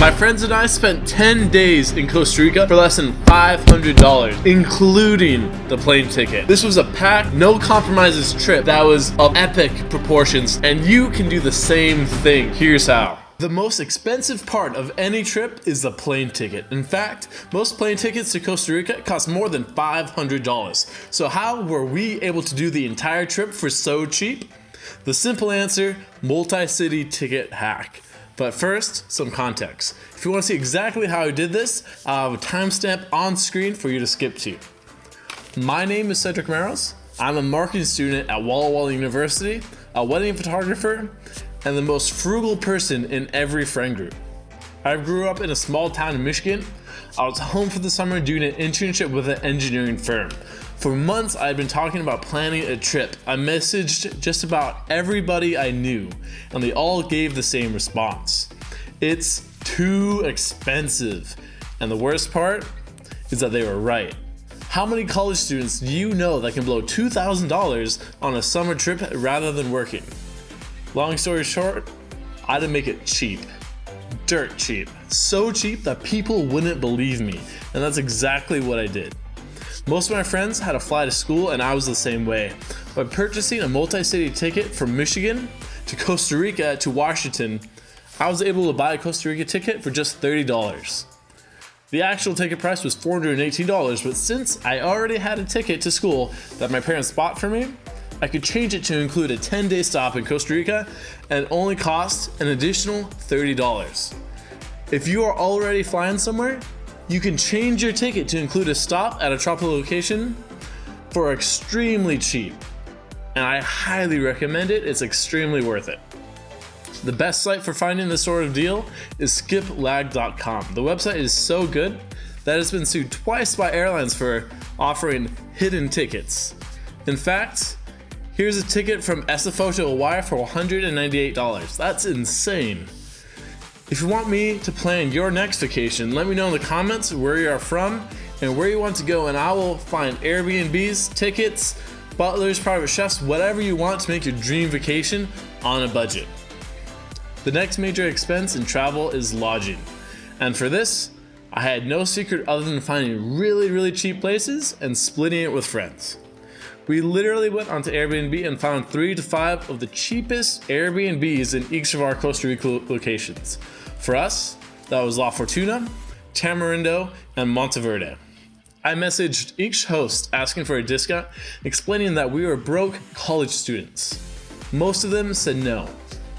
My friends and I spent 10 days in Costa Rica for less than $500, including the plane ticket. This was a packed, no compromises trip that was of epic proportions, and you can do the same thing. Here's how. The most expensive part of any trip is the plane ticket. In fact, most plane tickets to Costa Rica cost more than $500. So how were we able to do the entire trip for so cheap? The simple answer, multi-city ticket hack. But first, some context. If you want to see exactly how I did this, I have a timestamp on screen for you to skip to. My name is Cedric Maros. I'm a marketing student at Walla Walla University, a wedding photographer, and the most frugal person in every friend group. I grew up in a small town in Michigan. I was home for the summer doing an internship with an engineering firm. For months, I had been talking about planning a trip. I messaged just about everybody I knew, and they all gave the same response. It's too expensive. And the worst part is that they were right. How many college students do you know that can blow $2,000 on a summer trip rather than working? Long story short, I had to make it cheap. Dirt cheap. So cheap that people wouldn't believe me. And that's exactly what I did. Most of my friends had to fly to school, and I was the same way. By purchasing a multi-city ticket from Michigan to Costa Rica to Washington, I was able to buy a Costa Rica ticket for just $30. The actual ticket price was $418, but since I already had a ticket to school that my parents bought for me, I could change it to include a 10-day stop in Costa Rica and only cost an additional $30. If you are already flying somewhere, you can change your ticket to include a stop at a tropical location for extremely cheap. And I highly recommend it. It's extremely worth it. The best site for finding this sort of deal is skiplag.com. The website is so good that it's been sued twice by airlines for offering hidden tickets. In fact, here's a ticket from SFO to Hawaii for $198. That's insane. If you want me to plan your next vacation, let me know in the comments where you are from and where you want to go, and I will find Airbnbs, tickets, butlers, private chefs, whatever you want to make your dream vacation on a budget. The next major expense in travel is lodging. And for this, I had no secret other than finding really cheap places and splitting it with friends. We literally went onto Airbnb and found 3 to 5 of the cheapest Airbnbs in each of our Costa Rica locations. For us, that was La Fortuna, Tamarindo, and Monteverde. I messaged each host asking for a discount, explaining that we were broke college students. Most of them said no,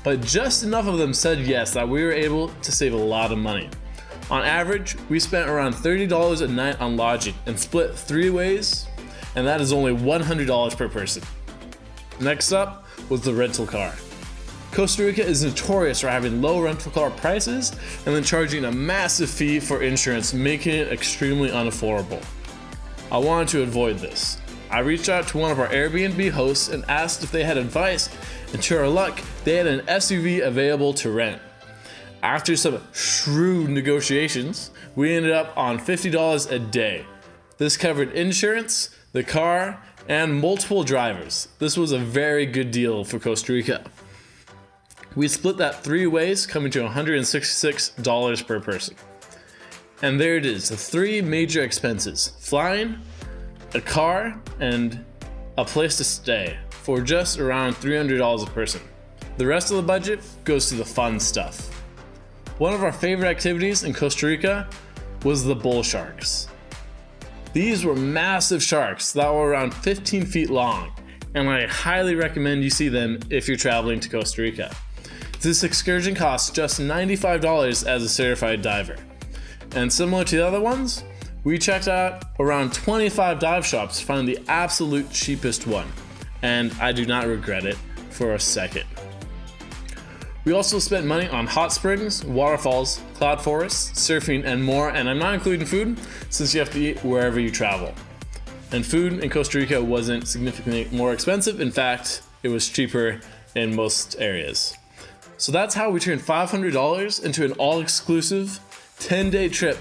but just enough of them said yes that we were able to save a lot of money. On average, we spent around $30 a night on lodging and split 3 ways, and that is only $100 per person. Next up was the rental car. Costa Rica is notorious for having low rental car prices and then charging a massive fee for insurance, making it extremely unaffordable. I wanted to avoid this. I reached out to one of our Airbnb hosts and asked if they had advice, and to our luck, they had an SUV available to rent. After some shrewd negotiations, we ended up on $50 a day. This covered insurance, the car, and multiple drivers. This was a very good deal for Costa Rica. We split that 3 ways, coming to $166 per person. And there it is, the 3 major expenses: flying, a car, and a place to stay for just around $300 a person. The rest of the budget goes to the fun stuff. One of our favorite activities in Costa Rica was the bull sharks. These were massive sharks that were around 15 feet long, and I highly recommend you see them if you're traveling to Costa Rica. This excursion costs just $95 as a certified diver. And similar to the other ones, we checked out around 25 dive shops to find the absolute cheapest one, and I do not regret it for a second. We also spent money on hot springs, waterfalls, cloud forests, surfing, and more, and I'm not including food since you have to eat wherever you travel. And food in Costa Rica wasn't significantly more expensive. In fact, it was cheaper in most areas. So that's how we turned $500 into an all-exclusive 10-day trip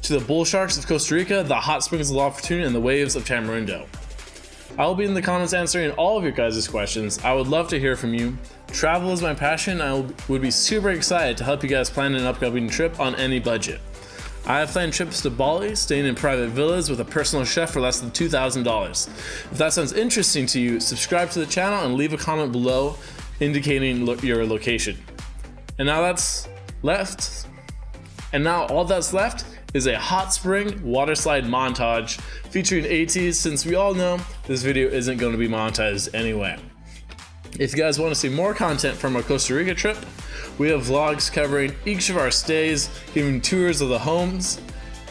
to the bull sharks of Costa Rica, the hot springs of La Fortuna, and the waves of Tamarindo. I'll be in the comments answering all of your guys' questions. I would love to hear from you. Travel is my passion. I would be super excited to help you guys plan an upcoming trip on any budget. I have planned trips to Bali, staying in private villas with a personal chef for less than $2,000. If that sounds interesting to you, subscribe to the channel and leave a comment below indicating your location. And now all that's left is a hot spring water slide montage featuring ATs, since we all know this video isn't going to be monetized anyway. If you guys want to see more content from our Costa Rica trip, we have vlogs covering each of our stays, giving tours of the homes,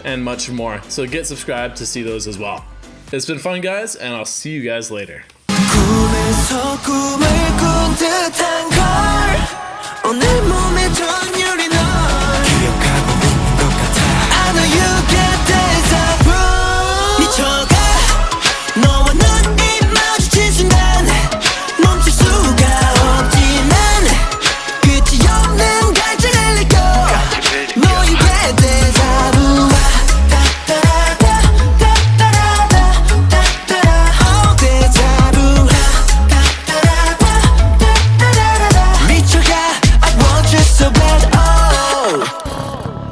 and much more. So get subscribed to see those as well. It's been fun, guys, and I'll see you guys later. 꿈에서 꿈을 꾼 듯한 걸 오늘 몸에